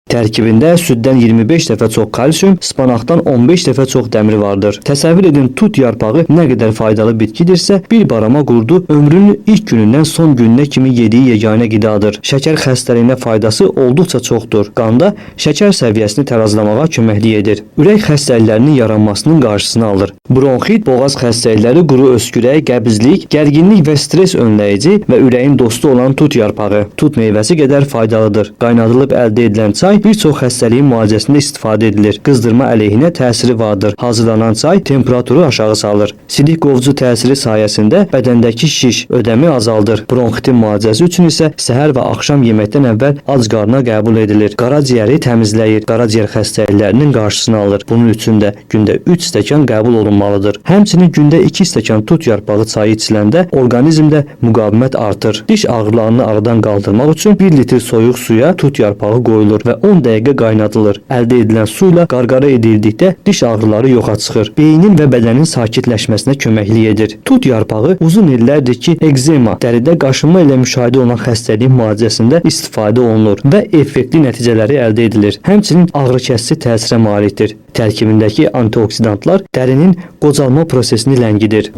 Tərkibində süddən 25 dəfə çox kalsium, spanaqdan 15 dəfə çox dəmir vardır. Təsəvvür edin, tut yarpağı nə qədər faydalı bitkidirsə, bir barama qurdu ömrünün ilk günündən son gününə kimi yediyi yeganə qidadır. Şəkər xəstəliyinə faydası olduqca çoxdur. Qanda şəkər səviyyəsini tərazilamağa köməklik edir. Ürək xəstəliklərinin yaranmasının qarşısını alır. Bronxit, boğaz xəstəlikləri, quru öskürək, qəbizlik, gərginlik və stres önləyici və ürəyin dostu olan tut yarpağı. Tut meyvəsi qədər faydalıdır. Qaynadılıb əldə edilən çay bir çox xəstəliyin müalicəsində istifadə edilir. Qızdırma əleyhinə təsiri vardır. Hazırlanan çay temperaturu aşağı salır. Sidik qovucu təsiri sayəsində bədəndəki şiş, ödəmi azaldır. Bronxitin müalicəsi üçün isə səhər və axşam yeməkdən əvvəl ac qarnına qəbul edilir. Qaraciyəri təmizləyir. Qaraciyər xəstəliklərinin qarşısını alır. Bunun üçün də gündə 3 stəkan qəbul olunmalıdır. Həmçinin gündə 2 stəkan tut yarpağı çayı içiləndə orqanizmdə müqavimət artır. Diş ağrılarını aradan qaldırmaq üçün 1 litr soyuq suya tut yarpağı qoyulur və 10 dəqiqə qaynadılır. Əldə edilən su ilə qarqara edildikdə diş ağrıları yoxa çıxır. Beynin və bədənin sakitləşməsinə köməklik edir. Tut yarpağı uzun illərdir ki, ekzema, dəridə qaşınma ilə müşahidə olunan xəstəliyin müalicəsində istifadə olunur və effektli nəticələri əldə edilir. Həmçinin ağrıkəsici təsirə malikdir. Tərkibindəki antioksidantlar dərinin qocalma prosesini ləngidir.